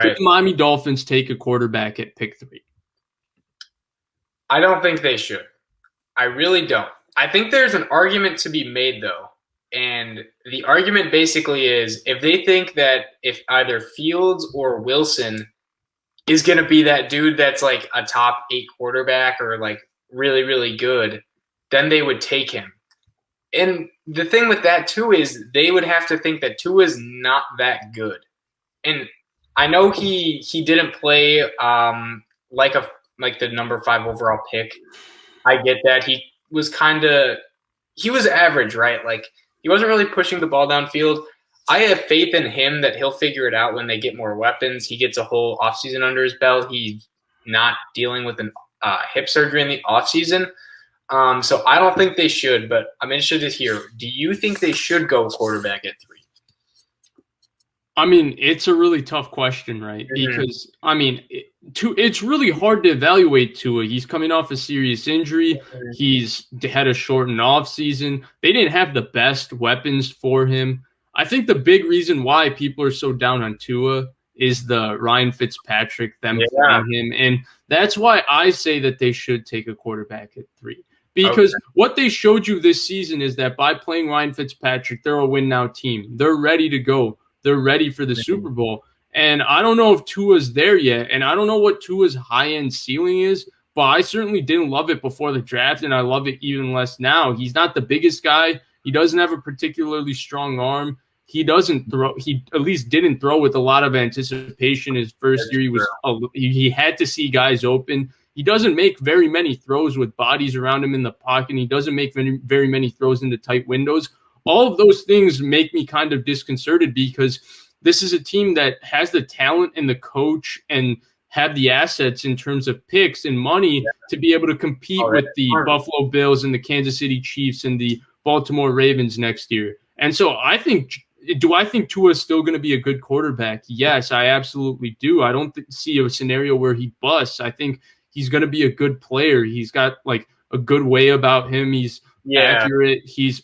Should the Miami Dolphins take a quarterback at pick 3? I don't think they should. I really don't. I think there's an argument to be made, though. And the argument basically is if they think that if either Fields or Wilson is going to be that dude that's like a top 8 quarterback or like really, really good, then they would take him. And the thing with that, too, is they would have to think that Tua is not that good. And I know he didn't play like the number 5 overall pick. I get that. He was average, right? Like he wasn't really pushing the ball downfield. I have faith in him that he'll figure it out when they get more weapons. He gets a whole offseason under his belt. He's not dealing with an hip surgery in the offseason. So I don't think they should, but I'm interested to hear. Do you think they should go quarterback at 3? I mean, it's a really tough question, right? Mm-hmm. Because, I mean, it's really hard to evaluate Tua. He's coming off a serious injury. Mm-hmm. He's had a shortened offseason. They didn't have the best weapons for him. I think the big reason why people are so down on Tua is the Ryan Fitzpatrick, them playing him. And that's why I say that they should take a quarterback at 3. Because what they showed you this season is that by playing Ryan Fitzpatrick, they're a win-now team. They're ready to go. They're ready for the Super Bowl. And I don't know if Tua's there yet, and I don't know what Tua's high-end ceiling is, but I certainly didn't love it before the draft, and I love it even less now. He's not the biggest guy. He doesn't have a particularly strong arm. He doesn't throw. He at least didn't throw with a lot of anticipation his first year. He had to see guys open. He doesn't make very many throws with bodies around him in the pocket. He doesn't make very many throws into tight windows. All of those things make me kind of disconcerted because this is a team that has the talent and the coach and have the assets in terms of picks and money to be able to compete with the Buffalo Bills and the Kansas City Chiefs and the Baltimore Ravens next year. And so I think Tua is still going to be a good quarterback? Yes, I absolutely do. I don't see a scenario where he busts. I think he's going to be a good player. He's got like a good way about him. He's accurate. He's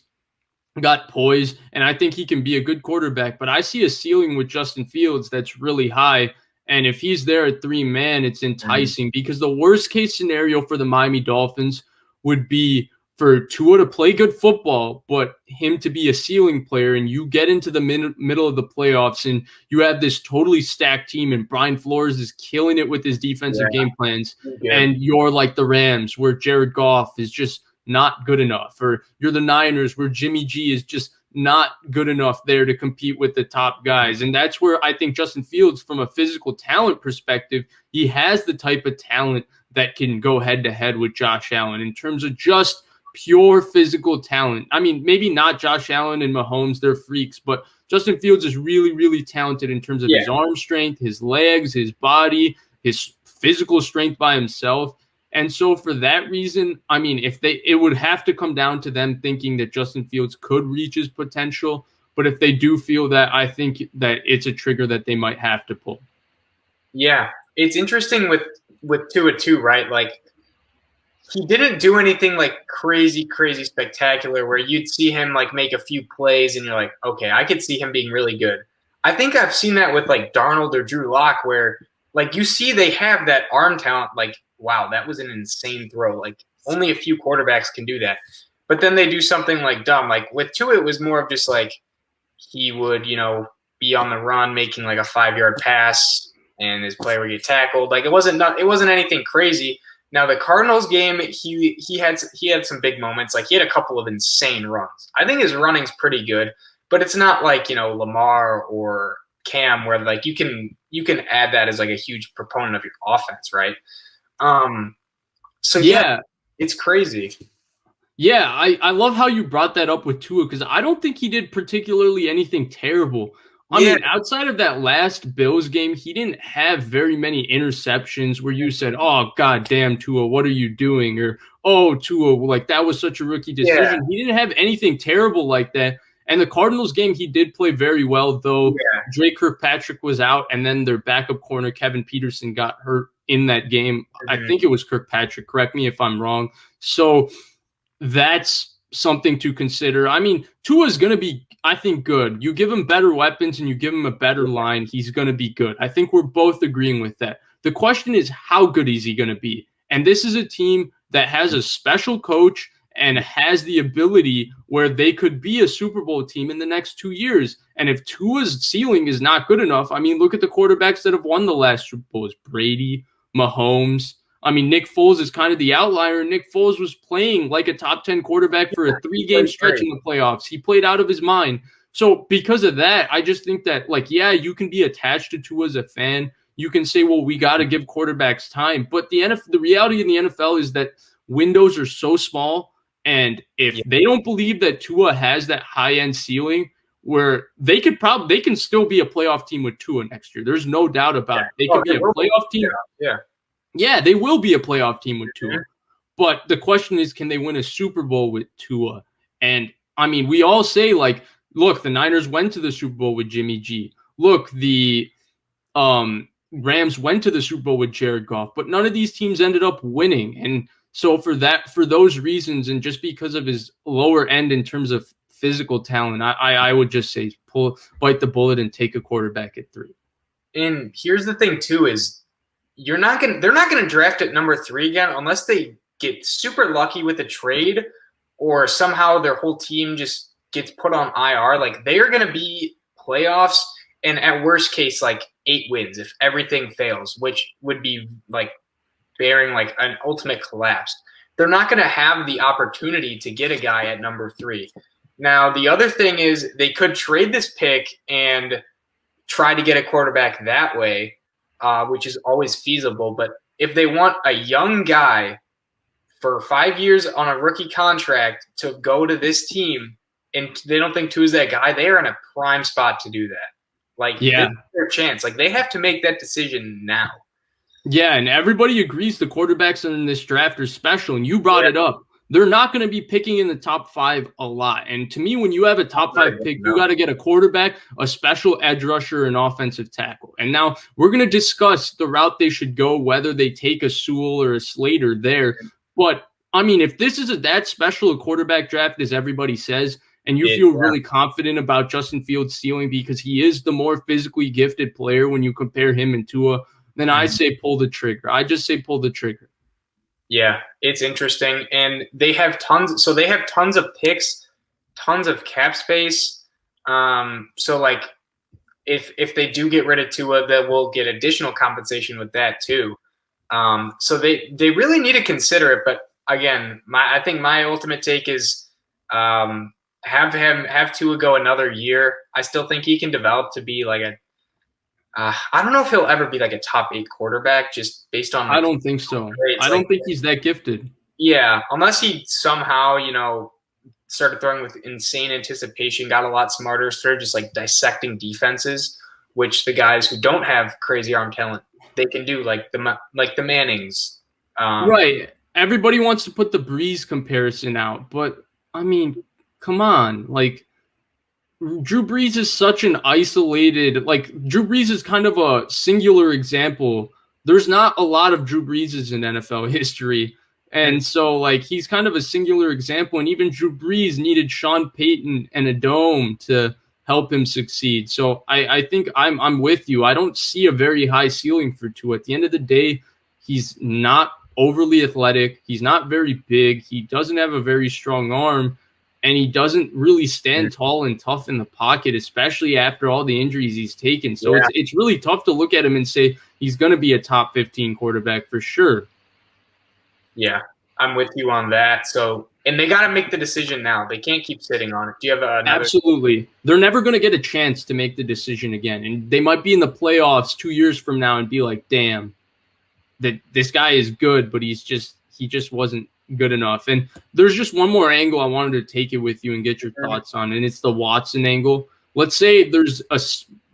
got poise, and I think he can be a good quarterback. But I see a ceiling with Justin Fields that's really high. And if he's there at 3 man, it's enticing because the worst case scenario for the Miami Dolphins would be for Tua to play good football, but him to be a ceiling player, and you get into the middle of the playoffs and you have this totally stacked team and Brian Flores is killing it with his defensive game plans. And you're like the Rams where Jared Goff is just not good enough, or you're the Niners where Jimmy G is just not good enough there to compete with the top guys. And that's where I think Justin Fields, from a physical talent perspective, he has the type of talent that can go head to head with Josh Allen in terms of just pure physical talent. I mean, maybe not Josh Allen and Mahomes, they're freaks, but Justin Fields is really, really talented in terms of his arm strength, his legs, his body, his physical strength by himself. And so for that reason, I mean, it would have to come down to them thinking that Justin Fields could reach his potential. But if they do feel that, I think that it's a trigger that they might have to pull. Yeah, it's interesting with Tua too, right? Like, he didn't do anything like crazy spectacular where you'd see him like make a few plays and you're like, okay, I could see him being really good. I think I've seen that with like Darnold or Drew Lock where like you see they have that arm talent, like, wow, that was an insane throw. Like only a few quarterbacks can do that. But then they do something like dumb. Like with Tua, it was more of just like he would, be on the run making like a 5-yard pass and his player would get tackled. Like it wasn't anything crazy. Now the Cardinals game, he had some big moments. Like he had a couple of insane runs. I think his running's pretty good, but it's not like Lamar or Cam where like you can add that as like a huge proponent of your offense, right? So yeah, it's crazy. Yeah, I love how you brought that up with Tua because I don't think he did particularly anything terrible. I mean, outside of that last Bills game, he didn't have very many interceptions where you said, oh, God damn, Tua, what are you doing? Or, oh, Tua, like that was such a rookie decision. Yeah. He didn't have anything terrible like that. And the Cardinals game, he did play very well, though. Yeah. Drake Kirkpatrick was out, and then their backup corner, Kevin Peterson, got hurt in that game. Mm-hmm. I think it was Kirkpatrick. Correct me if I'm wrong. So that's something to consider. I mean, Tua's going to be, I think, good. You give him better weapons and you give him a better line, he's going to be good. I think we're both agreeing with that. The question is, how good is he going to be? And this is a team that has a special coach and has the ability where they could be a Super Bowl team in the next 2 years. And if Tua's ceiling is not good enough, I mean, look at the quarterbacks that have won the last Super Bowls. Brady, Mahomes. I mean, Nick Foles is kind of the outlier. Nick Foles was playing like a top 10 quarterback for a 3-game stretch in the playoffs. He played out of his mind. So because of that, I just think that, like, yeah, you can be attached to Tua as a fan. You can say, well, we got to give quarterbacks time. But the reality in the NFL is that windows are so small. And if they don't believe that Tua has that high-end ceiling where they can still be a playoff team with Tua next year. There's no doubt about it. They could be a playoff team. Yeah, they will be a playoff team with Tua. But the question is, can they win a Super Bowl with Tua? And, I mean, we all say, like, look, the Niners went to the Super Bowl with Jimmy G. Look, the Rams went to the Super Bowl with Jared Goff. But none of these teams ended up winning. And so for those reasons, and just because of his lower end in terms of physical talent, I would just say bite the bullet and take a quarterback at 3. And here's the thing too, is they're not gonna draft at number 3 again unless they get super lucky with a trade or somehow their whole team just gets put on IR. Like, they are gonna be playoffs and at worst case like 8 wins if everything fails, which would be like bearing like an ultimate collapse. They're not going to have the opportunity to get a guy at number 3. Now, the other thing is they could trade this pick and try to get a quarterback that way, which is always feasible. But if they want a young guy for 5 years on a rookie contract to go to this team and they don't think Tua's that guy, they are in a prime spot to do that. Like, this is their chance. Like, they have to make that decision now. Yeah, and everybody agrees the quarterbacks in this draft are special, and you brought it up. They're not going to be picking in the top 5 a lot. And to me, when you have a top 5 pick, you got to get a quarterback, a special edge rusher, and offensive tackle. And now we're going to discuss the route they should go, whether they take a Sewell or a Slater there. But, I mean, if this is that special a quarterback draft as everybody says, and you feel really confident about Justin Fields' ceiling because he is the more physically gifted player when you compare him and Tua, then I say pull the trigger. I just say pull the trigger. Yeah, it's interesting. And they have tons. So they have tons of picks, tons of cap space. So, like, if they do get rid of Tua, they will get additional compensation with that too. So they really need to consider it. But again, I think my ultimate take is have Tua go another year. I still think he can develop to be like I don't know if he'll ever be like a top 8 quarterback just based on. I don't think so. I don't think he's that gifted. Yeah, unless he somehow, started throwing with insane anticipation, got a lot smarter, started just like dissecting defenses, which the guys who don't have crazy arm talent, they can do, like the Mannings. Right. Everybody wants to put the Breeze comparison out, but I mean, come on, like. Drew Brees is such an isolated, like, Drew Brees is kind of a singular example. There's not a lot of Drew Breeses in NFL history. And so, like, he's kind of a singular example. And even Drew Brees needed Sean Payton and a dome to help him succeed. So I think I'm with you. I don't see a very high ceiling for Tua. At the end of the day, he's not overly athletic. He's not very big. He doesn't have a very strong arm. And he doesn't really stand tall and tough in the pocket, especially after all the injuries he's taken. So it's really tough to look at him and say he's going to be a top 15 quarterback for sure. Yeah, I'm with you on that. So, and they got to make the decision now. They can't keep sitting on it. Do you have another? Absolutely. They're never going to get a chance to make the decision again. And they might be in the playoffs 2 years from now and be like, damn, that this guy is good, but he just wasn't good enough. And there's just one more angle I wanted to take it with you and get your thoughts on, and it's the Watson angle. Let's say there's a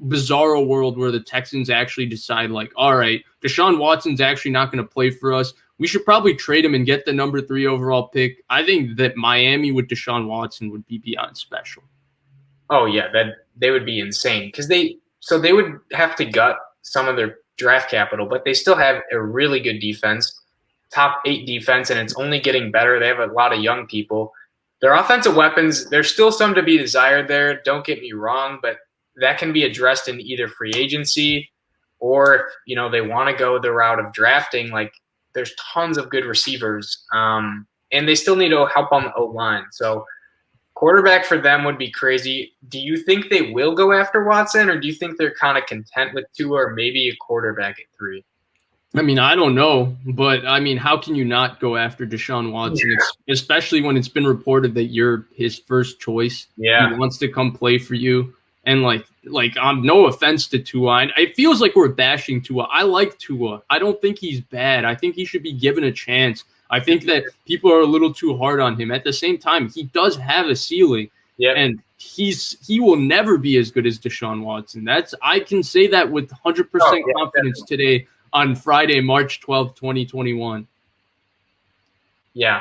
bizarro world where the Texans actually decide, like, all right, Deshaun Watson's actually not going to play for us. We should probably trade him and get the number 3 overall pick. I think that Miami with Deshaun Watson would be beyond special. Oh yeah, they would be insane because they would have to gut some of their draft capital, but they still have a really good defense. Top 8 defense, and it's only getting better. They have a lot of young people. Their offensive weapons, there's still some to be desired there. Don't get me wrong, but that can be addressed in either free agency or if, they want to go the route of drafting. Like, there's tons of good receivers, and they still need to help on the O-line. So quarterback for them would be crazy. Do you think they will go after Watson, or do you think they're kind of content with Tua or maybe a quarterback at 3? I mean, I don't know, but I mean, how can you not go after Deshaun Watson, especially when it's been reported that you're his first choice? Yeah. He wants to come play for you. And like, no offense to Tua. It feels like we're bashing Tua. I like Tua. I don't think he's bad. I think he should be given a chance. I think that people are a little too hard on him. At the same time, he does have a ceiling. Yeah. And he will never be as good as Deshaun Watson. I can say that with 100% confidence today on Friday, March 12th, 2021. Yeah,